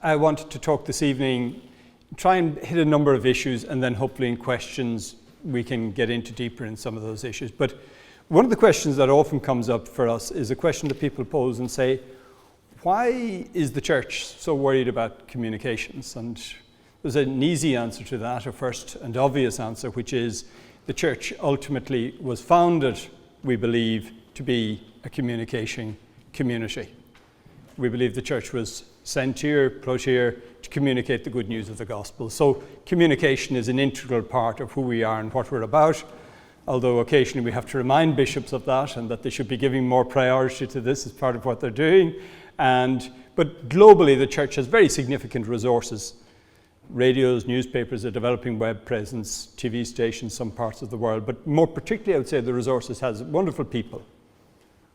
I wanted to talk this evening, try and hit a number of issues, and then hopefully in questions we can get into deeper in some of those issues. But one of the questions that often comes up for us is a question that people pose and say, why is the church so worried about communications? And there's an easy answer to that, a first and obvious answer, which is the church ultimately was founded, we believe, to be a communication community. We believe the church was sent here, put here, to communicate the good news of the gospel. So communication is an integral part of who we are and what we're about, although occasionally we have to remind bishops of that and that they should be giving more priority to this as part of what they're doing. But globally, the church has very significant resources. Radios, newspapers, a developing web presence, TV stations, some parts of the world. But more particularly, I would say the resources has wonderful people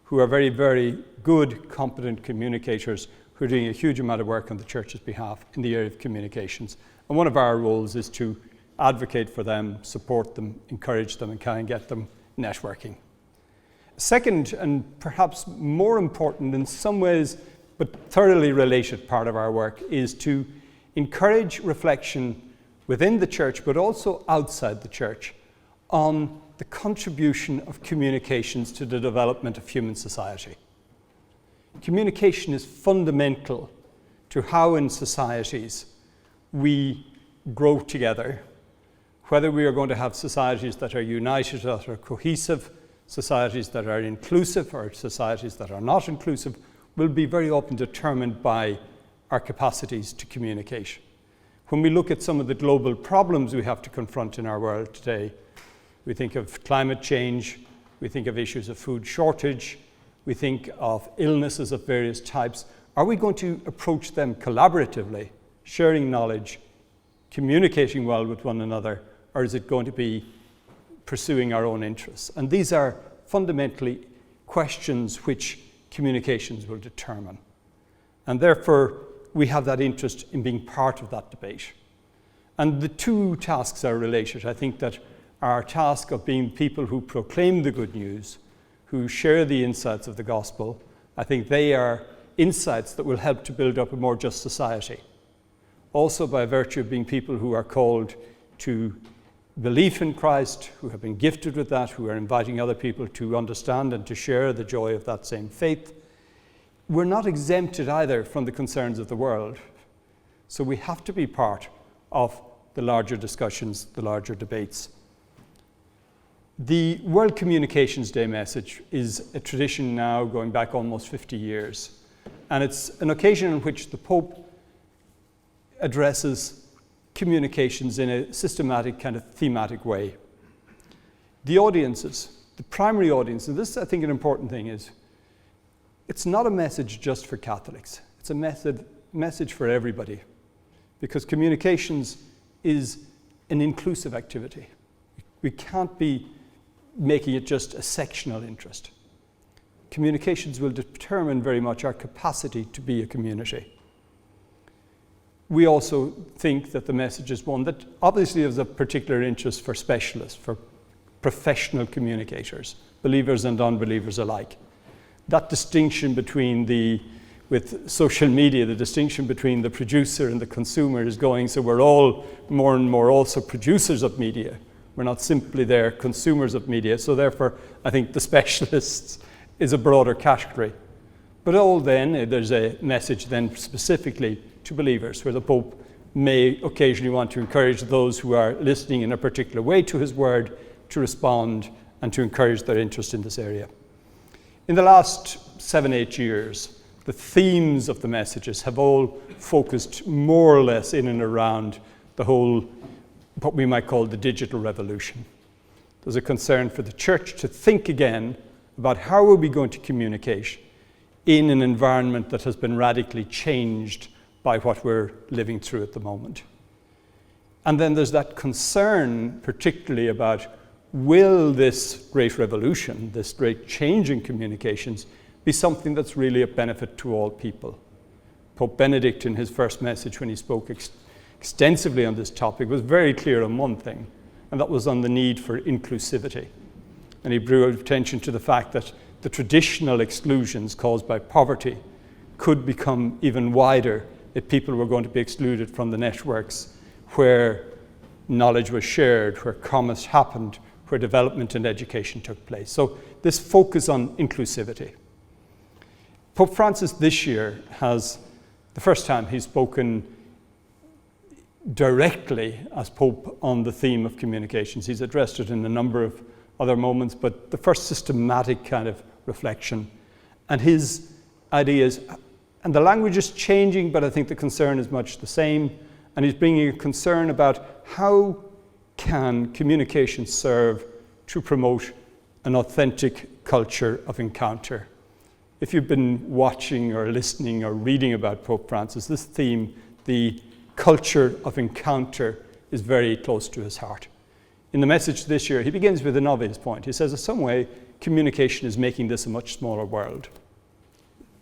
who are very, very good, competent communicators who are doing a huge amount of work on the church's behalf in the area of communications. And one of our roles is to advocate for them, support them, encourage them, and kind of get them networking. Second, and perhaps more important in some ways, but thoroughly related part of our work, is to encourage reflection within the church, but also outside the church, on the contribution of communications to the development of human society. Communication is fundamental to how in societies we grow together, whether we are going to have societies that are united, that are cohesive, societies that are inclusive, or societies that are not inclusive, will be very often determined by our capacities to communicate. When we look at some of the global problems we have to confront in our world today, we think of climate change, we think of issues of food shortage, we think of illnesses of various types. Are we going to approach them collaboratively, sharing knowledge, communicating well with one another, or is it going to be pursuing our own interests? And these are fundamentally questions which communications will determine. And therefore, we have that interest in being part of that debate. And the two tasks are related. I think that our task of being people who proclaim the good news, who share the insights of the gospel, I think they are insights that will help to build up a more just society. Also by virtue of being people who are called to belief in Christ, who have been gifted with that, who are inviting other people to understand and to share the joy of that same faith, we're not exempted either from the concerns of the world. So we have to be part of the larger discussions, the larger debates. The World Communications Day message is a tradition now going back almost 50 years. And it's an occasion in which the Pope addresses communications in a systematic kind of thematic way. The audiences, the primary audience, and this is I think an important thing, is it's not a message just for Catholics. It's a message for everybody, because communications is an inclusive activity. We can't be making it just a sectional interest. Communications will determine very much our capacity to be a community. We also think that the message is one that obviously is of particular interest for specialists, for professional communicators, believers and unbelievers alike. That distinction between with social media, the distinction between the producer and the consumer is going, so we're all more and more also producers of media. We're not simply there consumers of media, so therefore I think the specialists is a broader category. But there's a message then specifically to believers, where the Pope may occasionally want to encourage those who are listening in a particular way to his word to respond and to encourage their interest in this area. In the last 7-8 years, the themes of the messages have all focused more or less in and around the whole, what we might call the digital revolution. There's a concern for the church to think again about how are we going to communicate in an environment that has been radically changed by what we're living through at the moment. And then there's that concern particularly about, will this great revolution, this great change in communications, be something that's really a benefit to all people? Pope Benedict, in his first message when he spoke extensively on this topic, was very clear on one thing, and that was on the need for inclusivity. And he drew attention to the fact that the traditional exclusions caused by poverty could become even wider if people were going to be excluded from the networks where knowledge was shared, where commerce happened, where development and education took place. So this focus on inclusivity. Pope Francis this year has, the first time he's spoken directly as Pope on the theme of communications. He's addressed it in a number of other moments, but the first systematic kind of reflection. And his ideas, and the language is changing, but I think the concern is much the same. And he's bringing a concern about how can communication serve to promote an authentic culture of encounter. If you've been watching or listening or reading about Pope Francis, this theme, the culture of encounter, is very close to his heart. In the message this year, he begins with an obvious point. He says, in some way, communication is making this a much smaller world.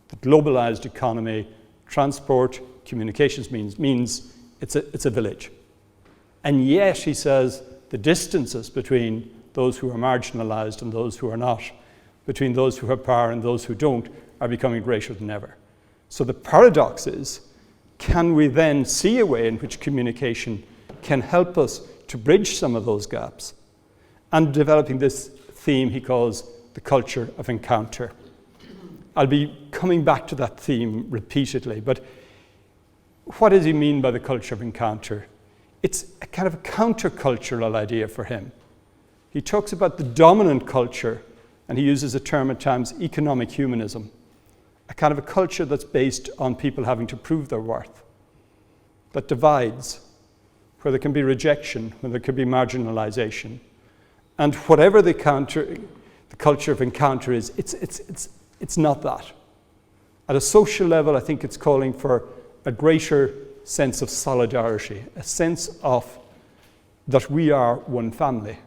The globalized economy, transport, communications means it's a village. And yet, he says, the distances between those who are marginalized and those who are not, between those who have power and those who don't, are becoming greater than ever. So the paradox is, can we then see a way in which communication can help us to bridge some of those gaps? And developing this theme he calls the culture of encounter. I'll be coming back to that theme repeatedly, but what does he mean by the culture of encounter? It's a kind of a countercultural idea for him. He talks about the dominant culture, and he uses a term at times, economic humanism, a kind of a culture that's based on people having to prove their worth, that divides, where there can be rejection, where there can be marginalization. And whatever the culture of encounter is, it's not that. At a social level, I think it's calling for a greater sense of solidarity, a sense of that we are one family,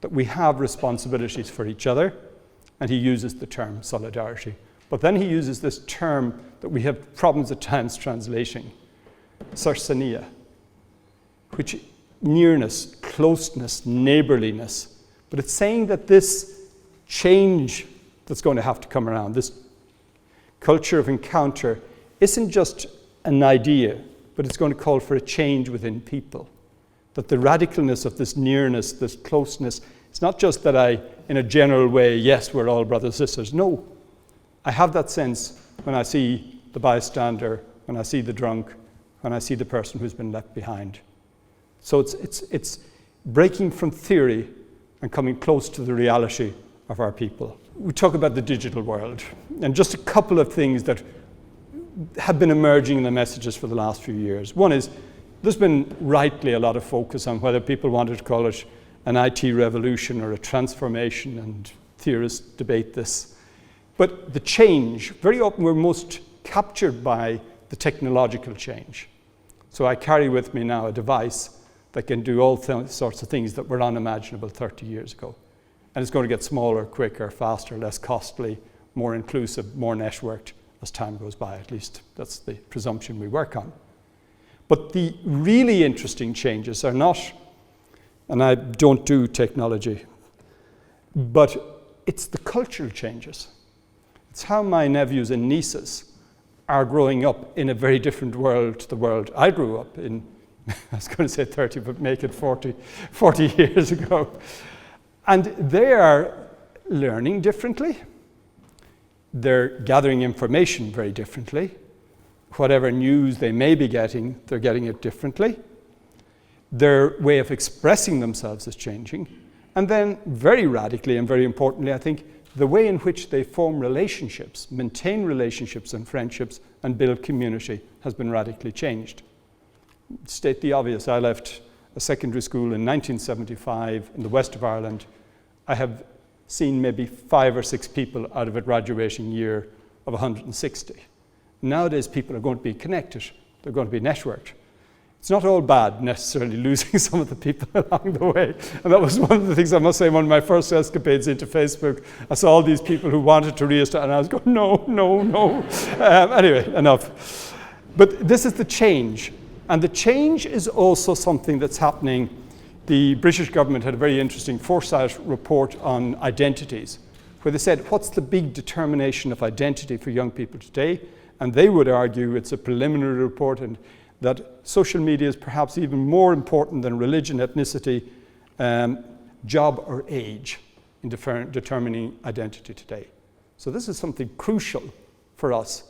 that we have responsibilities for each other, and he uses the term solidarity. But then he uses this term that we have problems at times translating, sarsinia, which nearness, closeness, neighborliness. But it's saying that this change that's going to have to come around, this culture of encounter, isn't just an idea, but it's going to call for a change within people. That the radicalness of this nearness, this closeness, it's not just that I, in a general way, yes, we're all brothers and sisters. No, I have that sense when I see the bystander, when I see the drunk, when I see the person who's been left behind. So it's breaking from theory and coming close to the reality of our people. We talk about the digital world, and just a couple of things that have been emerging in the messages for the last few years. One is, there's been rightly a lot of focus on whether people wanted to call it an IT revolution or a transformation, and theorists debate this. But the change, very often we're most captured by the technological change. So I carry with me now a device that can do all sorts of things that were unimaginable 30 years ago. And it's going to get smaller, quicker, faster, less costly, more inclusive, more networked as time goes by. At least that's the presumption we work on. But the really interesting changes are not, and I don't do technology, but it's the cultural changes. It's how my nephews and nieces are growing up in a very different world to the world I grew up in. I was going to say 30, but make it 40 years ago. And they are learning differently. They're gathering information very differently. Whatever news they may be getting, they're getting it differently. Their way of expressing themselves is changing. And then very radically and very importantly, I think, the way in which they form relationships, maintain relationships and friendships, and build community has been radically changed. State the obvious, I left a secondary school in 1975 in the west of Ireland. I have seen maybe 5 or 6 people out of a graduating year of 160. Nowadays, people are going to be connected. They're going to be networked. It's not all bad, necessarily, losing some of the people along the way. And that was one of the things, I must say, one of my first escapades into Facebook. I saw all these people who wanted to restart, and I was going, no. Anyway, enough. But this is the change. And the change is also something that's happening. The British government had a very interesting foresight report on identities, where they said, what's the big determination of identity for young people today? and they would argue it's a preliminary report, and that social media is perhaps even more important than religion, ethnicity, job or age in determining identity today. So this is something crucial for us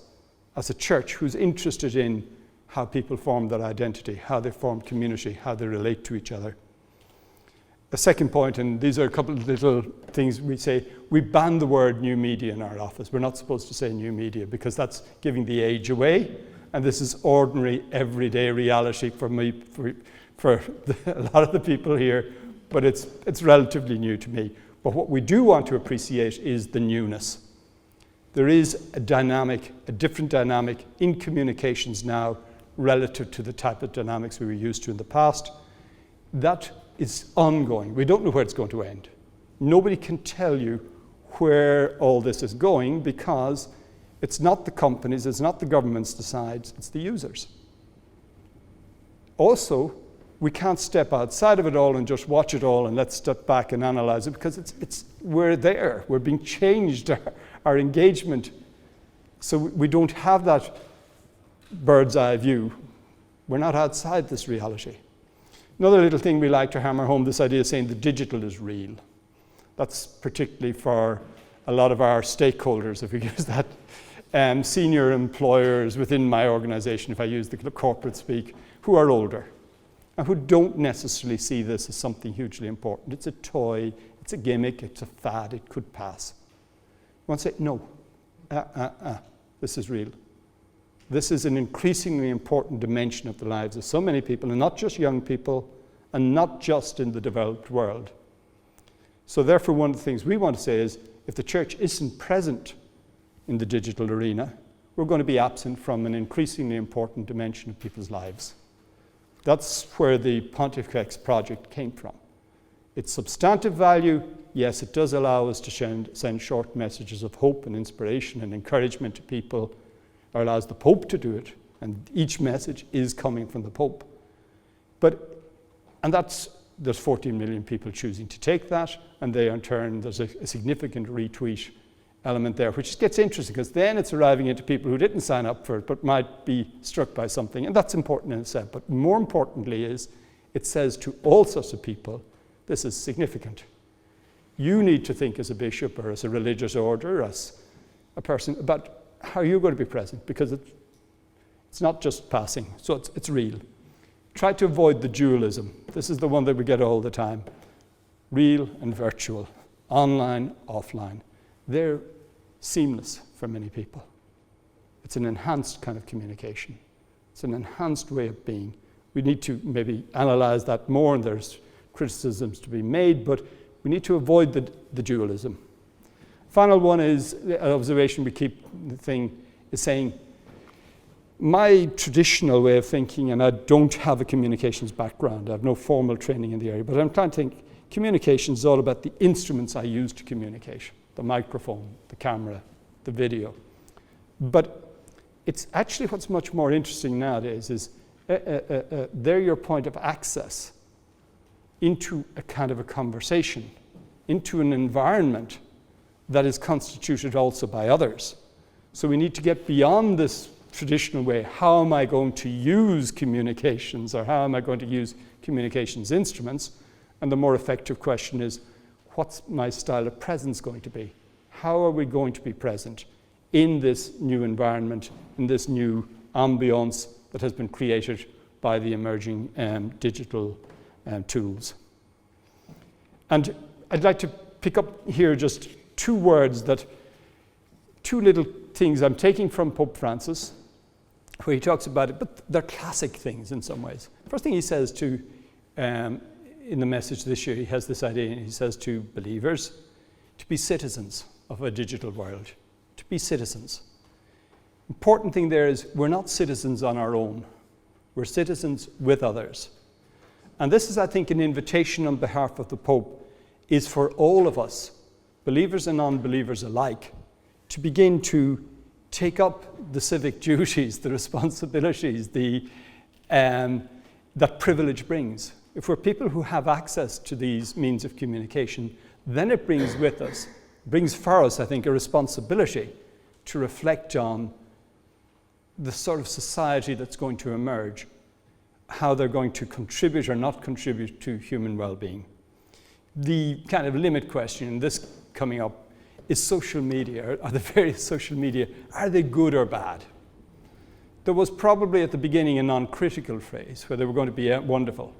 as a church who's interested in how people form their identity, how they form community, how they relate to each other. The second point, and these are a couple of little things we say, we ban the word new media in our office. We're not supposed to say new media because that's giving the age away. And this is ordinary, everyday reality for me, for a lot of the people here, but it's relatively new to me. But what we do want to appreciate is the newness. There is a different dynamic in communications now relative to the type of dynamics we were used to in the past. That is ongoing. We don't know where it's going to end. Nobody can tell you where all this is going because it's not the companies, it's not the governments decides, it's the users. Also, we can't step outside of it all and just watch it all and let's step back and analyze it because we're there. We're being changed, our engagement. So we don't have that bird's eye view. We're not outside this reality. Another little thing we like to hammer home, this idea of saying the digital is real. That's particularly for a lot of our stakeholders, if we use that. Senior employers within my organization, if I use the corporate speak, who are older and who don't necessarily see this as something hugely important. It's a toy, it's a gimmick, it's a fad, it could pass. You want to say, no, this is real. This is an increasingly important dimension of the lives of so many people, and not just young people, and not just in the developed world. So therefore, one of the things we want to say is, if the church isn't present in the digital arena, we're going to be absent from an increasingly important dimension of people's lives. That's where the Pontifical project came from. Its substantive value, yes, it does allow us to send short messages of hope and inspiration and encouragement to people, or allows the Pope to do it, and each message is coming from the Pope. There's 14 million people choosing to take that, and they in turn, there's a significant retweet element there, which gets interesting, because then it's arriving into people who didn't sign up for it, but might be struck by something, and that's important in itself. But more importantly is, it says to all sorts of people, this is significant. You need to think as a bishop, or as a religious order, as a person, about how you're going to be present, because it's not just passing, so it's real. Try to avoid the dualism. This is the one that we get all the time. Real and virtual, online, offline. They're seamless for many people. It's an enhanced kind of communication. It's an enhanced way of being. We need to maybe analyze that more, and there's criticisms to be made, but we need to avoid the dualism. Final one is an observation we keep saying, my traditional way of thinking, and I don't have a communications background, I have no formal training in the area, but I'm trying to think communication is all about the instruments I use to communicate, the microphone, the camera, the video. But it's actually what's much more interesting nowadays is they're your point of access into a kind of a conversation, into an environment that is constituted also by others. So we need to get beyond this traditional way. How am I going to use communications, or how am I going to use communications instruments? And the more effective question is, what's my style of presence going to be? How are we going to be present in this new environment, in this new ambience that has been created by the emerging digital tools? And I'd like to pick up here just two little things I'm taking from Pope Francis, where he talks about it, but they're classic things in some ways. First thing he says in the message this year, he has this idea, and he says to believers, to be citizens of a digital world, to be citizens. Important thing there is, we're not citizens on our own. We're citizens with others. And this is, I think, an invitation on behalf of the Pope, is for all of us, believers and non-believers alike, to begin to take up the civic duties, the responsibilities, that privilege brings. If we're people who have access to these means of communication, then it brings for us, I think, a responsibility to reflect on the sort of society that's going to emerge, how they're going to contribute or not contribute to human well-being. The kind of limit question, and this coming up, is social media. Are the various social media, are they good or bad? There was probably at the beginning a non-critical phase where they were going to be wonderful.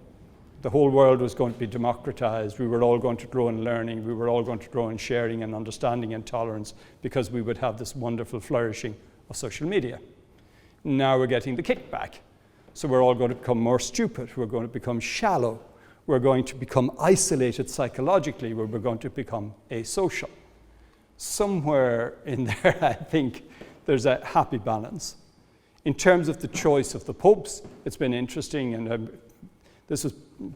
The whole world was going to be democratized. We were all going to grow in learning. We were all going to grow in sharing and understanding and tolerance because we would have this wonderful flourishing of social media. Now we're getting the kickback. So we're all going to become more stupid. We're going to become shallow. We're going to become isolated psychologically, where we're going to become asocial. Somewhere in there, I think, there's a happy balance. In terms of the choice of the popes, it's been interesting, and this was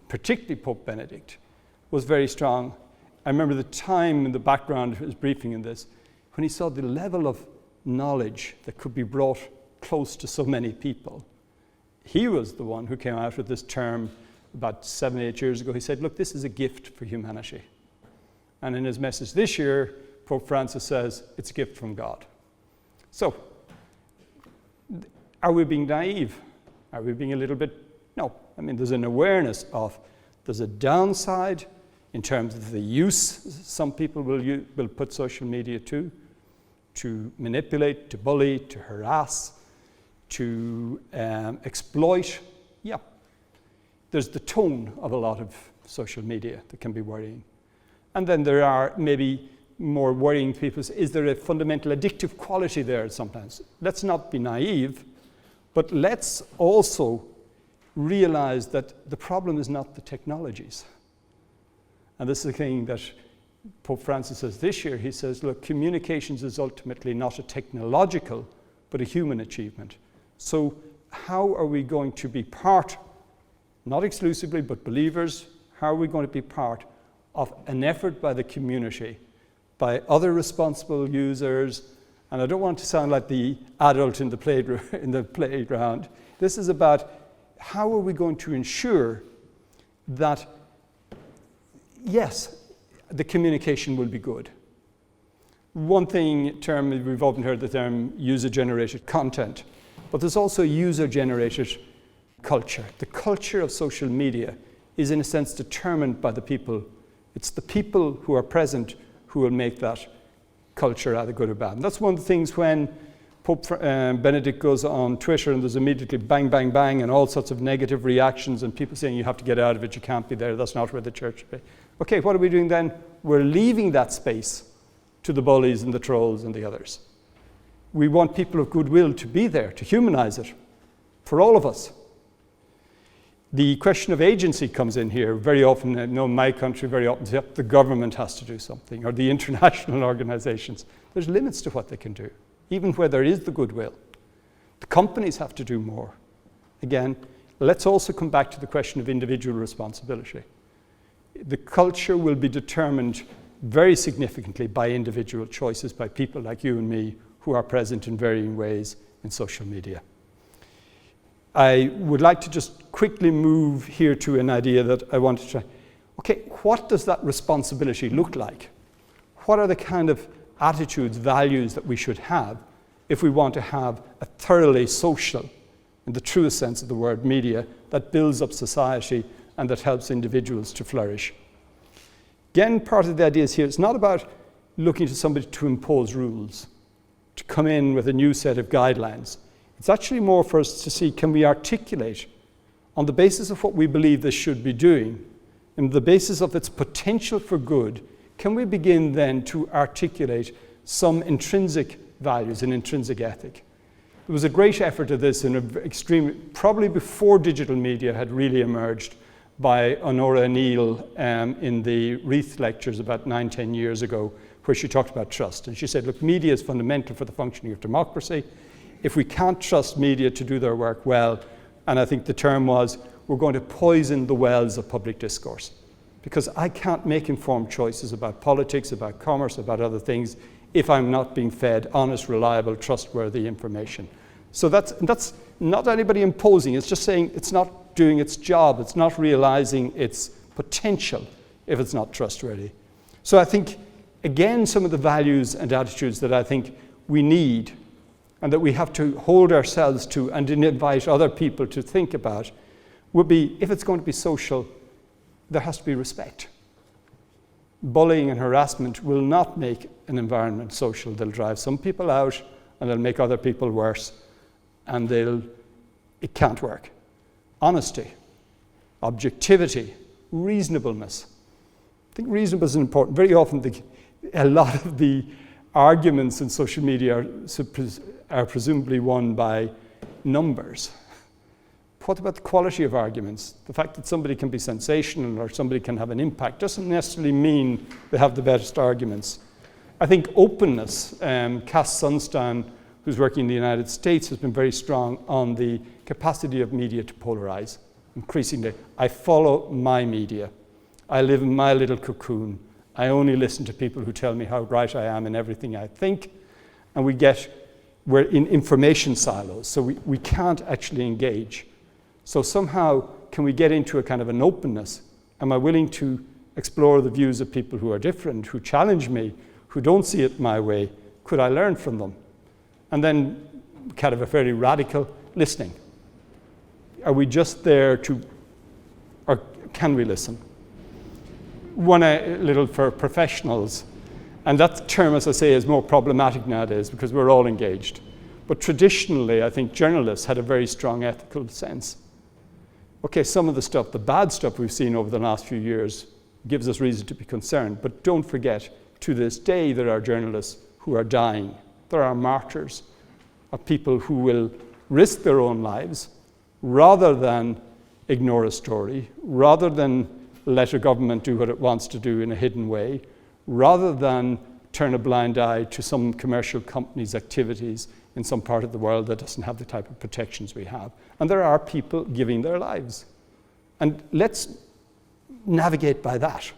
particularly Pope Benedict, was very strong. I remember the time in the background of his briefing in this, when he saw the level of knowledge that could be brought close to so many people. He was the one who came out with this term about 7, 8 years ago. He said, look, this is a gift for humanity. And in his message this year, Pope Francis says, it's a gift from God. So, are we being naive? Are we being a little bit? No. I mean, there's an awareness of, there's a downside in terms of the use some people will put social media to manipulate, to bully, to harass, to exploit. Yeah. There's the tone of a lot of social media that can be worrying. And then there are maybe more worrying people. Is there a fundamental addictive quality there sometimes? Let's not be naive, but let's also realize that the problem is not the technologies. And this is the thing that Pope Francis says this year. He says, look, communications is ultimately not a technological, but a human achievement. So how are we going to be part, not exclusively, but believers, how are we going to be part of an effort by the community, by other responsible users? And I don't want to sound like the adult in the playground. This is about how are we going to ensure that, yes, the communication will be good. One term, we've often heard the term user-generated content, but there's also user-generated culture. The culture of social media is in a sense determined by the people. It's the people who are present who will make that culture either good or bad. And that's one of the things when Pope Benedict goes on Twitter and there's immediately bang, bang, bang and all sorts of negative reactions and people saying you have to get out of it, you can't be there, that's not where the church should be. Okay, what are we doing then? We're leaving that space to the bullies and the trolls and the others. We want people of goodwill to be there, to humanize it for all of us. The question of agency comes in here. Very often, I know in my country, very often the government has to do something, or the international organizations. There's limits to what they can do, even where there is the goodwill. The companies have to do more. Again, let's also come back to the question of individual responsibility. The culture will be determined very significantly by individual choices, by people like you and me who are present in varying ways in social media. I would like to just quickly move here to an idea that I want to try. Okay, what does that responsibility look like? What are the kind of attitudes, values that we should have if we want to have a thoroughly social, in the truest sense of the word, media that builds up society and that helps individuals to flourish? Again, part of the idea is here, it's not about looking to somebody to impose rules, to come in with a new set of guidelines. It's actually more for us to see, can we articulate on the basis of what we believe this should be doing, and the basis of its potential for good, can we begin then to articulate some intrinsic values and intrinsic ethic? There was a great effort of this in probably before digital media had really emerged, by Honora O'Neill in the Wreath lectures about 9-10 years ago, where she talked about trust. And she said, look, media is fundamental for the functioning of democracy. If we can't trust media to do their work well, and I think the term was, we're going to poison the wells of public discourse. Because I can't make informed choices about politics, about commerce, about other things, if I'm not being fed honest, reliable, trustworthy information. So that's not anybody imposing, it's just saying it's not doing its job, it's not realizing its potential if it's not trustworthy. So I think, again, some of the values and attitudes that I think we need and that we have to hold ourselves to and invite other people to think about would be, if it's going to be social, there has to be respect. Bullying and harassment will not make an environment social. They'll drive some people out and they'll make other people worse, and it can't work. Honesty, objectivity, reasonableness. I think reasonableness is important. Very often a lot of the arguments in social media are presumably won by numbers. What about the quality of arguments? The fact that somebody can be sensational or somebody can have an impact doesn't necessarily mean they have the best arguments. I think openness, Cass Sunstein, who's working in the United States, has been very strong on the capacity of media to polarize increasingly. I follow my media. I live in my little cocoon. I only listen to people who tell me how right I am in everything I think. And we're in information silos, so we can't actually engage. So somehow, can we get into a kind of an openness? Am I willing to explore the views of people who are different, who challenge me, who don't see it my way? Could I learn from them? And then kind of a very radical listening. Are we just there or can we listen? One little for professionals, and that term, as I say, is more problematic nowadays because we're all engaged. But traditionally, I think journalists had a very strong ethical sense. Okay, some of the bad stuff we've seen over the last few years gives us reason to be concerned, but don't forget, to this day, there are journalists who are dying. There are martyrs of people who will risk their own lives rather than ignore a story, rather than let a government do what it wants to do in a hidden way, rather than turn a blind eye to some commercial company's activities in some part of the world that doesn't have the type of protections we have. And there are people giving their lives. And let's navigate by that.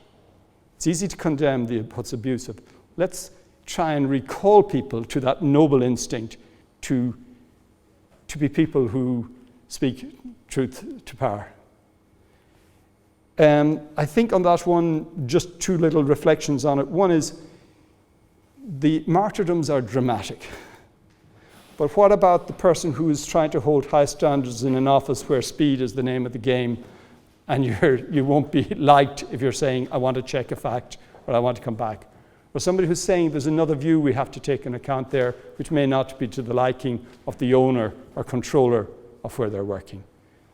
It's easy to condemn what's abusive. Let's try and recall people to that noble instinct to be people who speak truth to power. I think on that one, just two little reflections on it. One is the martyrdoms are dramatic. But what about the person who is trying to hold high standards in an office where speed is the name of the game, and you won't be liked if you're saying, I want to check a fact, or I want to come back? Or somebody who's saying there's another view we have to take into account there, which may not be to the liking of the owner or controller of where they're working.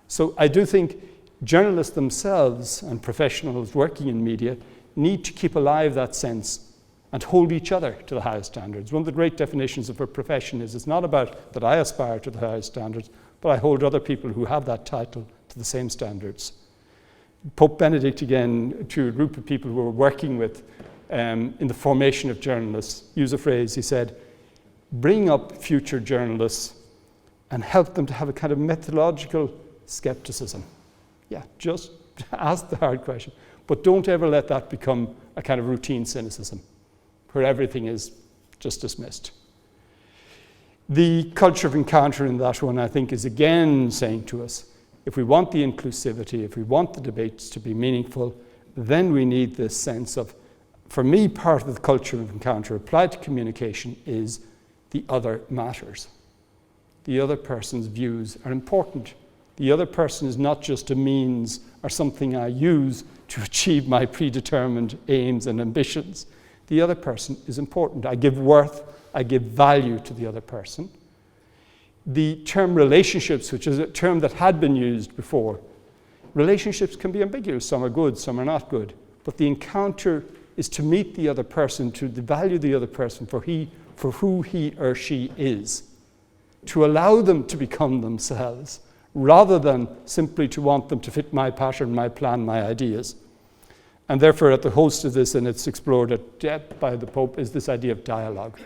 So I do think journalists themselves and professionals working in media need to keep alive that sense and hold each other to the highest standards. One of the great definitions of a profession is it's not about that I aspire to the highest standards, but I hold other people who have that title to the same standards. Pope Benedict, again, to a group of people who were working with in the formation of journalists, used a phrase, he said, bring up future journalists and help them to have a kind of methodological skepticism. Yeah, just ask the hard question. But don't ever let that become a kind of routine cynicism where everything is just dismissed. The culture of encounter in that one, I think, is again saying to us, if we want the inclusivity, if we want the debates to be meaningful, then we need this sense of, for me, part of the culture of encounter applied to communication is the other matters. The other person's views are important. The other person is not just a means or something I use to achieve my predetermined aims and ambitions. The other person is important. I give worth, I give value to the other person. The term relationships, which is a term that had been used before, relationships can be ambiguous. Some are good, some are not good. But the encounter is to meet the other person, to value the other person for who he or she is, to allow them to become themselves, rather than simply to want them to fit my pattern, my plan, my ideas. And therefore, at the host of this, and it's explored at depth by the Pope, is this idea of dialogue.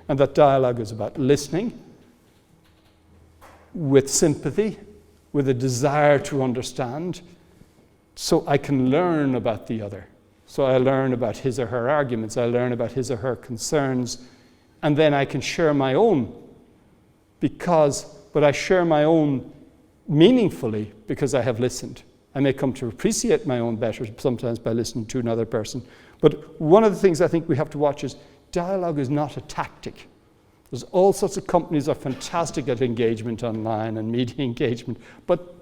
And that dialogue is about listening with sympathy, with a desire to understand, so I can learn about the other. So I learn about his or her arguments, I learn about his or her concerns, and then I can share my own, but I share my own meaningfully because I have listened. I may come to appreciate my own better sometimes by listening to another person. But one of the things I think we have to watch is dialogue is not a tactic. There's all sorts of companies that are fantastic at engagement online and media engagement, but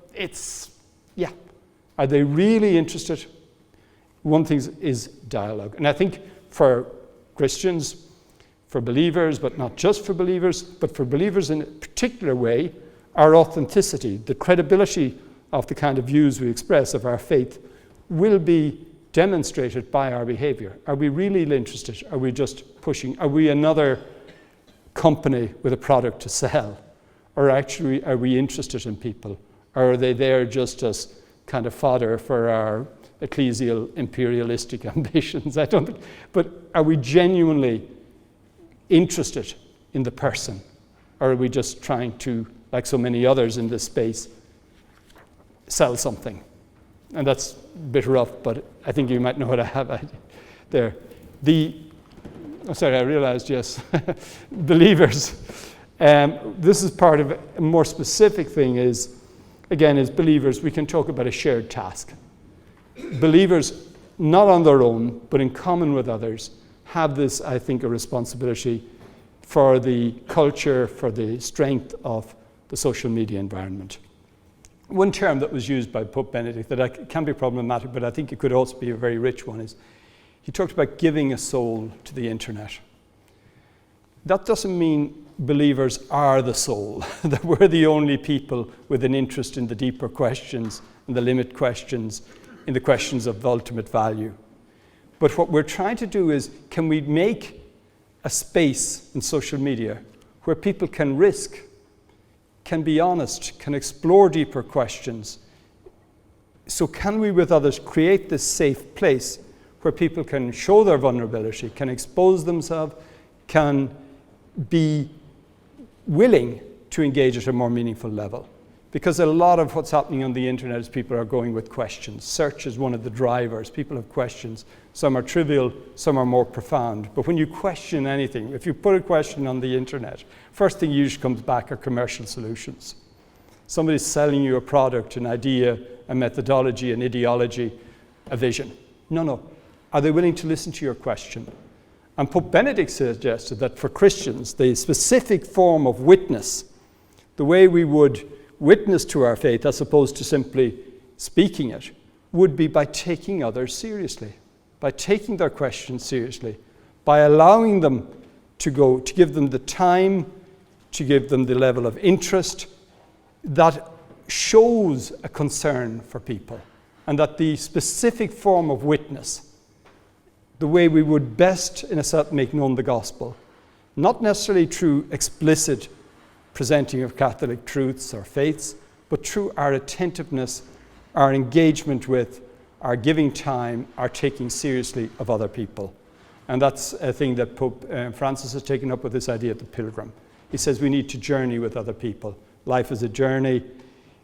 are they really interested? One thing is dialogue. And I think for Christians, for believers, but not just for believers, but for believers in a particular way, our authenticity, the credibility of the kind of views we express of our faith will be demonstrated by our behavior. Are we really interested? Are we just pushing? Are we another company with a product to sell? Or actually, are we interested in people? Or are they there just as kind of fodder for our ecclesial imperialistic ambitions? I don't think. But are we genuinely interested in the person? Or are we just trying to, like so many others in this space, sell something? And that's a bit rough, but I think you might know what I have there. I realized, yes, believers. This is part of a more specific thing is, again, as believers, we can talk about a shared task. Believers, not on their own, but in common with others, have this, I think, a responsibility for the culture, for the strength of the social media environment. One term that was used by Pope Benedict that can be problematic, but I think it could also be a very rich one, is he talked about giving a soul to the internet. That doesn't mean believers are the soul, that we're the only people with an interest in the deeper questions, in the limit questions, in the questions of ultimate value. But what we're trying to do is, can we make a space in social media where people can risk, can be honest, can explore deeper questions? So can we, with others, create this safe place where people can show their vulnerability, can expose themselves, can be willing to engage at a more meaningful level? Because a lot of what's happening on the internet is people are going with questions. Search is one of the drivers. People have questions. Some are trivial, some are more profound. But when you question anything, if you put a question on the internet, first thing usually comes back are commercial solutions. Somebody's selling you a product, an idea, a methodology, an ideology, a vision. No. Are they willing to listen to your question? And Pope Benedict suggested that for Christians, the specific form of witness, the way we would witness to our faith as opposed to simply speaking it, would be by taking others seriously, by taking their questions seriously, by allowing them to go, to give them the time, to give them the level of interest that shows a concern for people, and that the specific form of witness, the way we would best, in a sense, make known the gospel, not necessarily through explicit presenting of Catholic truths or faiths, but through our attentiveness, our engagement with, our giving time, our taking seriously of other people. And that's a thing that Pope Francis has taken up with this idea of the pilgrim. He says we need to journey with other people. Life is a journey.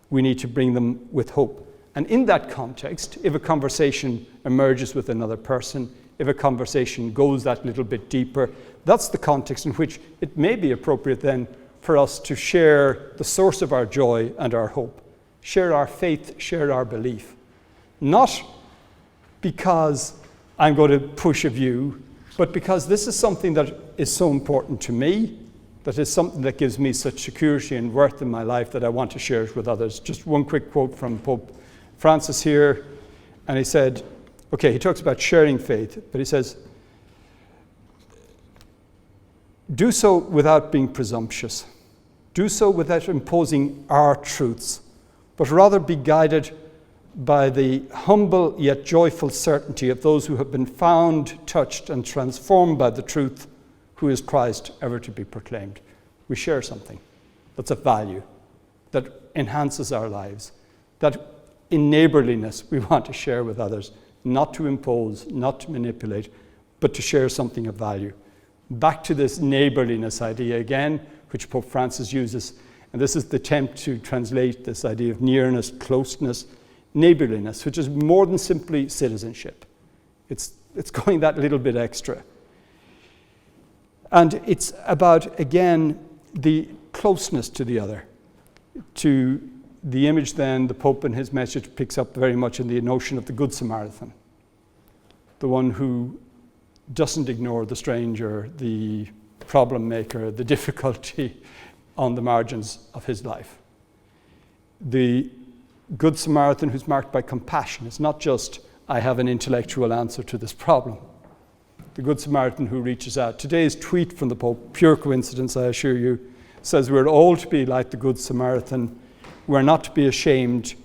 We need to bring them with hope. And in that context, if a conversation emerges with another person, if a conversation goes that little bit deeper, that's the context in which it may be appropriate then for us to share the source of our joy and our hope, share our faith, share our belief. Not because I'm going to push a view, but because this is something that is so important to me, that is something that gives me such security and worth in my life that I want to share it with others. Just one quick quote from Pope Francis here, and he said, okay, he talks about sharing faith, but he says, do so without being presumptuous. Do so without imposing our truths, but rather be guided by the humble yet joyful certainty of those who have been found, touched, and transformed by the truth, who is Christ, ever to be proclaimed. We share something that's of value, that enhances our lives, that in neighborliness we want to share with others, not to impose, not to manipulate, but to share something of value. Back to this neighborliness idea again, which Pope Francis uses, and this is the attempt to translate this idea of nearness, closeness, neighborliness, which is more than simply citizenship. It's going that little bit extra. And it's about, again, the closeness to the other. To the image then, the Pope in his message picks up very much in the notion of the Good Samaritan, the one who doesn't ignore the stranger, the problem maker, the difficulty on the margins of his life. The Good Samaritan who's marked by compassion. It's not just, I have an intellectual answer to this problem. The Good Samaritan who reaches out. Today's tweet from the Pope, pure coincidence, I assure you, says we're all to be like the Good Samaritan. We're not to be ashamed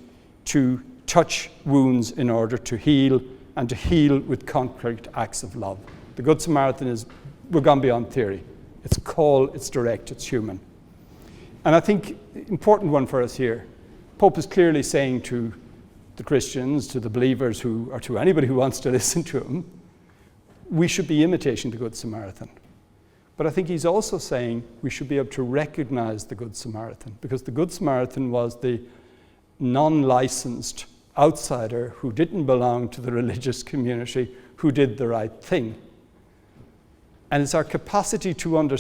to touch wounds in order to heal, and to heal with concrete acts of love. The Good Samaritan is, we're gone beyond theory. It's call, it's direct, it's human. And I think important one for us here, Pope is clearly saying to the Christians, to the believers or to anybody who wants to listen to him, we should be imitating the Good Samaritan. But I think he's also saying we should be able to recognize the Good Samaritan, because the Good Samaritan was the non-licensed outsider who didn't belong to the religious community, who did the right thing. And it's our capacity to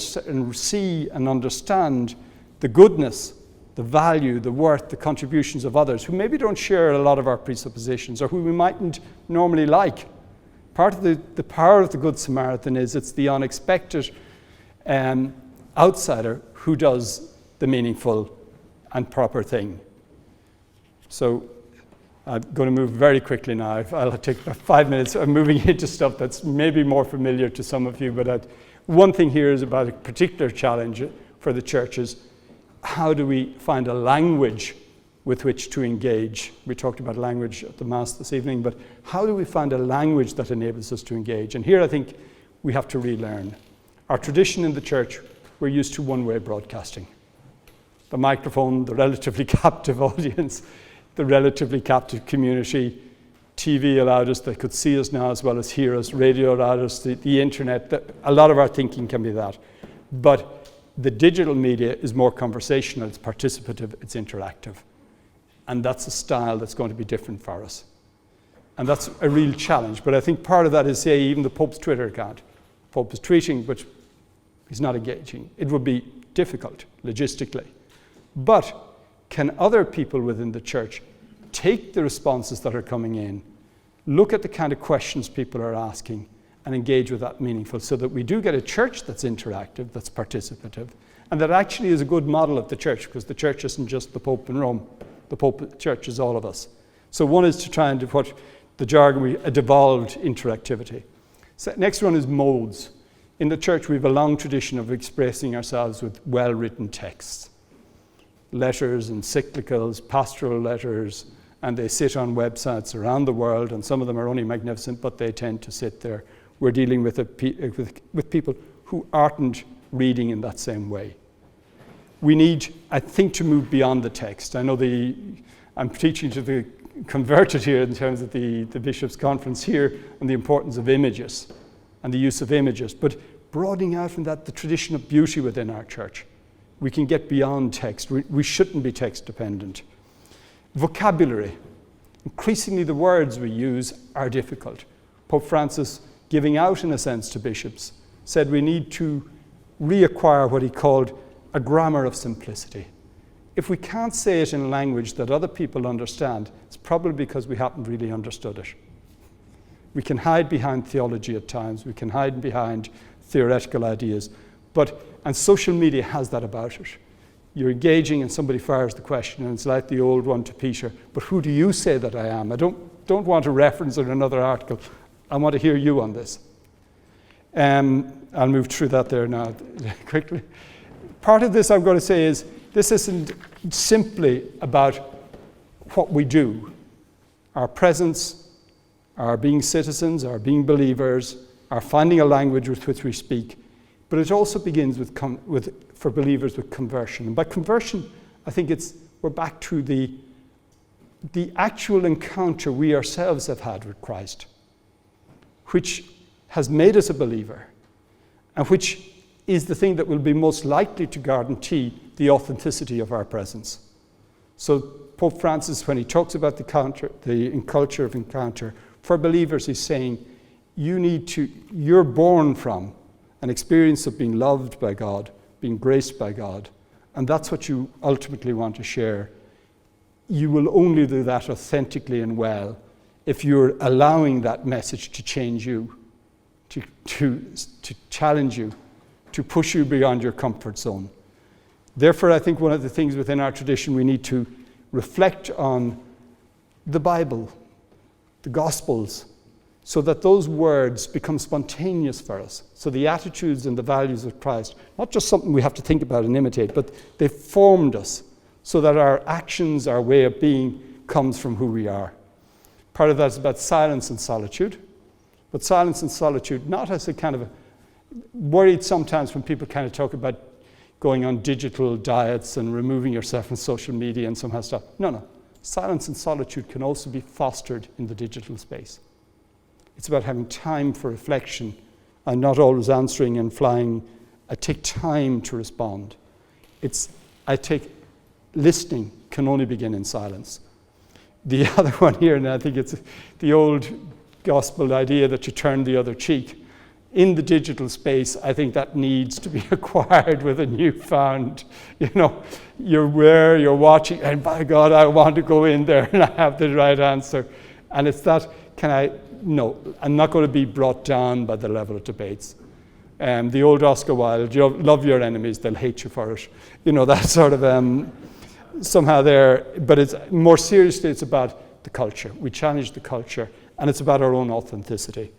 see and understand the goodness, the value, the worth, the contributions of others who maybe don't share a lot of our presuppositions or who we mightn't normally like. Part of the power of the Good Samaritan is it's the unexpected outsider who does the meaningful and proper thing. So I'm going to move very quickly now. I'll take about 5 minutes. I'm moving into stuff that's maybe more familiar to some of you, but one thing here is about a particular challenge for the churches. How do we find a language with which to engage? We talked about language at the Mass this evening, but how do we find a language that enables us to engage? And here I think we have to relearn. Our tradition in the church, we're used to one-way broadcasting. The microphone, the relatively captive audience, the relatively captive community. TV allowed us, they could see us now as well as hear us. Radio allowed us, the internet. A lot of our thinking can be that. But the digital media is more conversational, it's participative, it's interactive. And that's a style that's going to be different for us. And that's a real challenge. But I think part of that is, say, even the Pope's Twitter account. The Pope is tweeting, but he's not engaging. It would be difficult, logistically. But can other people within the church take the responses that are coming in, look at the kind of questions people are asking, and engage with that meaningful, so that we do get a church that's interactive, that's participative, and that actually is a good model of the church, because the church isn't just the Pope in Rome. The church is all of us. So one is to try and do what the jargon, a devolved interactivity. So next one is modes. In the church, we have a long tradition of expressing ourselves with well-written texts. Letters, encyclicals, pastoral letters, and they sit on websites around the world, and some of them are only magnificent, but they tend to sit there. We're dealing with people who aren't reading in that same way. We need, I think, to move beyond the text. I know I'm teaching to the converted here in terms of the Bishops' Conference here and the importance of images and the use of images, but broadening out from that the tradition of beauty within our church. We can get beyond text. We shouldn't be text dependent. Vocabulary. Increasingly the words we use are difficult. Pope Francis, giving out in a sense to bishops, said we need to reacquire what he called a grammar of simplicity. If we can't say it in a language that other people understand, it's probably because we haven't really understood it. We can hide behind theology at times, we can hide behind theoretical ideas, and social media has that about it. You're engaging and somebody fires the question, and it's like the old one to Peter, but who do you say that I am? I don't want a reference in another article. I want to hear you on this. I'll move through that there now quickly. Part of this I'm going to say is, this isn't simply about what we do, our presence, our being citizens, our being believers, our finding a language with which we speak, but it also begins for believers with conversion. And by conversion, I think we're back to the actual encounter we ourselves have had with Christ, which has made us a believer, and which is the thing that will be most likely to guarantee the authenticity of our presence. So Pope Francis, when he talks about the culture of encounter, for believers, he's saying, you're born from an experience of being loved by God, being graced by God, and that's what you ultimately want to share. You will only do that authentically and well if you're allowing that message to change you, to challenge you, to push you beyond your comfort zone. Therefore, I think one of the things within our tradition, we need to reflect on the Bible, the Gospels, so that those words become spontaneous for us. So the attitudes and the values of Christ, not just something we have to think about and imitate, but they've formed us so that our actions, our way of being, comes from who we are. Part of that is about silence and solitude, but silence and solitude not as a kind of worried sometimes when people kind of talk about going on digital diets and removing yourself from social media and somehow stuff. No. Silence and solitude can also be fostered in the digital space. It's about having time for reflection and not always answering and flying. I take time to respond. Listening can only begin in silence. The other one here, and I think it's the old gospel idea that you turn the other cheek. In the digital space, I think that needs to be acquired with a newfound, you're there, you're watching, and by God, I want to go in there and I have the right answer. And it's that, no, I'm not going to be brought down by the level of debates. The old Oscar Wilde, love your enemies, they'll hate you for it. That sort of somehow there, but it's more seriously, it's about the culture. We challenge the culture, and it's about our own authenticity.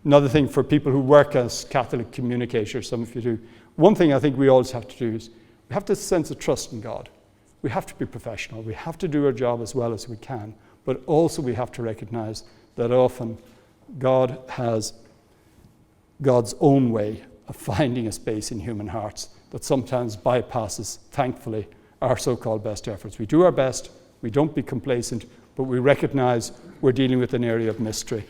Another thing for people who work as Catholic communicators, some of you do, one thing I think we always have to do is we have this sense of trust in God. We have to be professional. We have to do our job as well as we can, but also we have to recognize that often God has God's own way of finding a space in human hearts that sometimes bypasses, thankfully, our so-called best efforts. We do our best, we don't be complacent, but we recognize we're dealing with an area of mystery.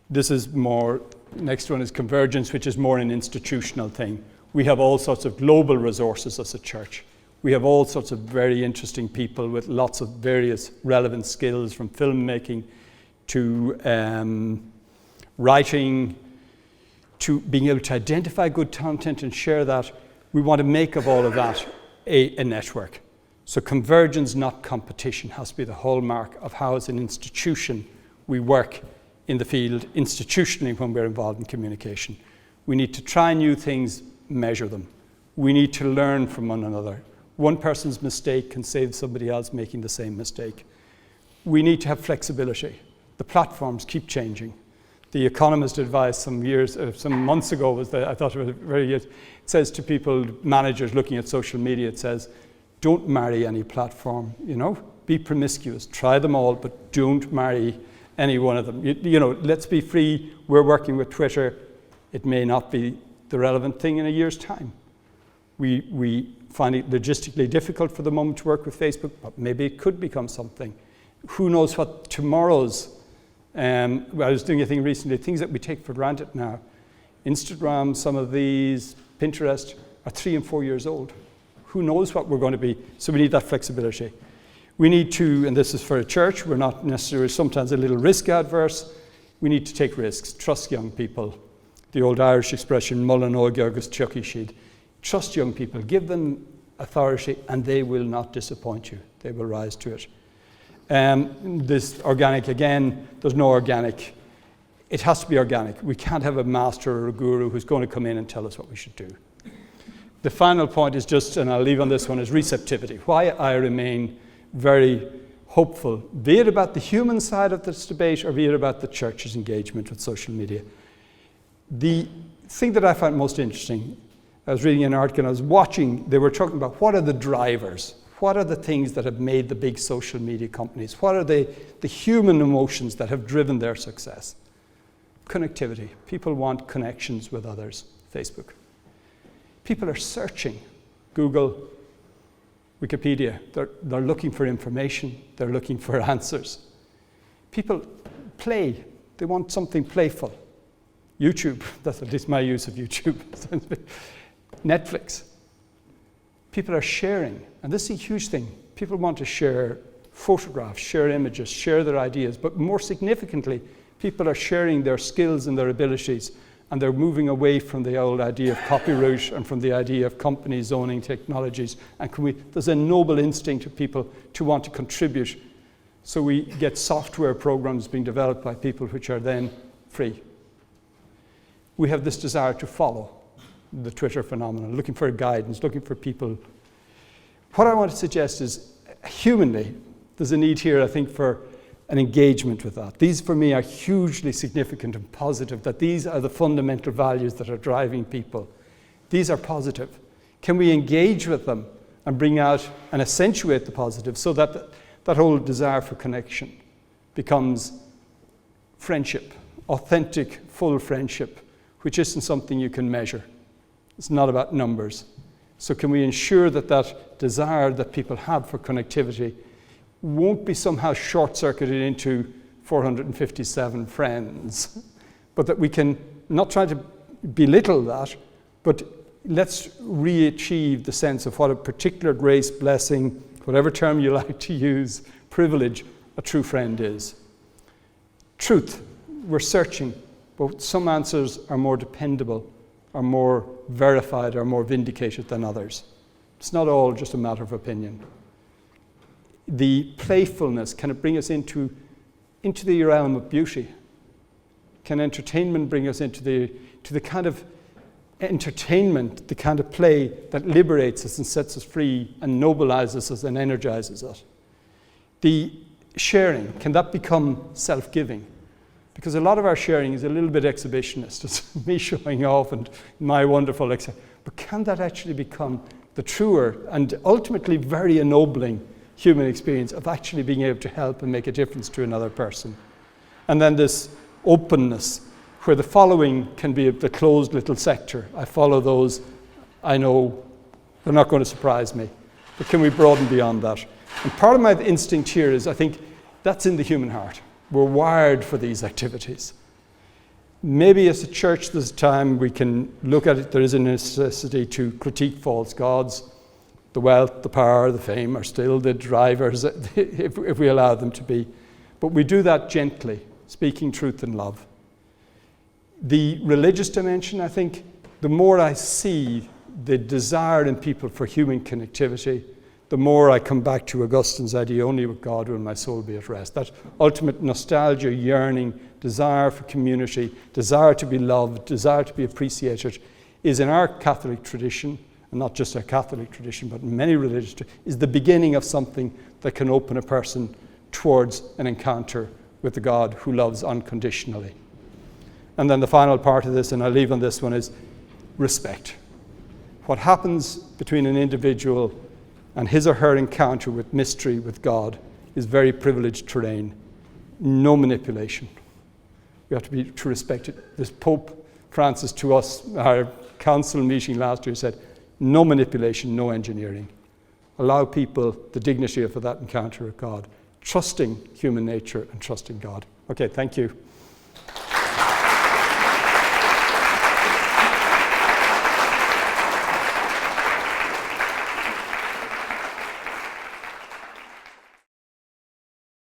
This is more, next one is convergence, which is more an institutional thing. We have all sorts of global resources as a church. We have all sorts of very interesting people with lots of various relevant skills, from filmmaking to writing, to being able to identify good content and share that. We want to make of all of that a network. So convergence, not competition, has to be the hallmark of how as an institution we work in the field institutionally when we're involved in communication. We need to try new things, measure them. We need to learn from one another. One person's mistake can save somebody else making the same mistake. We need to have flexibility. The platforms keep changing. The Economist advice some months ago was that I thought it was very good. It says to people, managers looking at social media, it says, don't marry any platform, be promiscuous, try them all, but don't marry any one of them. Let's be free. We're working with Twitter. It may not be the relevant thing in a year's time. We find it logistically difficult for the moment to work with Facebook, but maybe it could become something. Who knows what tomorrow's, I was doing a thing recently, things that we take for granted now. Instagram, some of these, Pinterest, are 3 and 4 years old. Who knows what we're going to be? So we need that flexibility. We need to, and this is for a church, we're not necessarily sometimes a little risk adverse. We need to take risks, trust young people. The old Irish expression, Mullen Ógeargus Chucky Sheed. Trust young people, give them authority, and they will not disappoint you. They will rise to it. This organic, again, there's no organic. It has to be organic. We can't have a master or a guru who's going to come in and tell us what we should do. The final point is just, and I'll leave on this one, is receptivity. Why I remain very hopeful, be it about the human side of this debate or be it about the church's engagement with social media. The thing that I found most interesting, I was reading an article and I was watching, they were talking about what are the drivers, what are the things that have made the big social media companies, what are the human emotions that have driven their success. Connectivity. People want connections with others. Facebook. People are searching. Google, Wikipedia, they're looking for information, they're looking for answers. People play, they want something playful. YouTube, that's at least my use of YouTube. Netflix. People are sharing, and this is a huge thing. People want to share photographs, share images, share their ideas, but more significantly, people are sharing their skills and their abilities, and they're moving away from the old idea of copyright and from the idea of companies owning technologies. And there's a noble instinct of people to want to contribute. So we get software programs being developed by people which are then free. we have this desire to follow the Twitter phenomenon, looking for guidance, looking for people. What I want to suggest is, humanly, there's a need here, I think, for an engagement with that. These, for me, are hugely significant and positive, that these are the fundamental values that are driving people. These are positive. Can we engage with them and bring out and accentuate the positive so that that whole desire for connection becomes friendship, authentic, full friendship, which isn't something you can measure. It's not about numbers. So can we ensure that that desire that people have for connectivity won't be somehow short-circuited into 457 friends, but that we can not try to belittle that, but let's re-achieve the sense of what a particular grace, blessing, whatever term you like to use, privilege, a true friend is. Truth, we're searching, but some answers are more dependable, are more verified, are more vindicated than others. It's not all just a matter of opinion. The playfulness, can it bring us into the realm of beauty? Can entertainment bring us into the kind of entertainment, the kind of play that liberates us and sets us free and nobilizes us and energizes us? The sharing, can that become self-giving? Because a lot of our sharing is a little bit exhibitionist. It's me showing off and my wonderful, but can that actually become the truer and ultimately very ennobling human experience of actually being able to help and make a difference to another person? And then this openness, where the following can be the closed little sector. I follow those, I know they're not going to surprise me. But can we broaden beyond that? And part of my instinct here is, I think that's in the human heart. We're wired for these activities. Maybe as a church there's a time we can look at it, there is a necessity to critique false gods. The wealth, the power, the fame are still the drivers, if we allow them to be. But we do that gently, speaking truth in love. The religious dimension, I think, the more I see the desire in people for human connectivity, the more I come back to Augustine's idea, only with God will my soul be at rest. That ultimate nostalgia, yearning, desire for community, desire to be loved, desire to be appreciated, is in our Catholic tradition, and not just our Catholic tradition, but in many religious traditions, is the beginning of something that can open a person towards an encounter with the God who loves unconditionally. And then the final part of this, and I'll leave on this one, is respect. What happens between an individual and his or her encounter with mystery, with God, is very privileged terrain. No manipulation. We have to respect it. This Pope Francis to us, our council meeting last year, said, no manipulation, no engineering. Allow people the dignity of that encounter with God, trusting human nature and trusting God. Okay, thank you.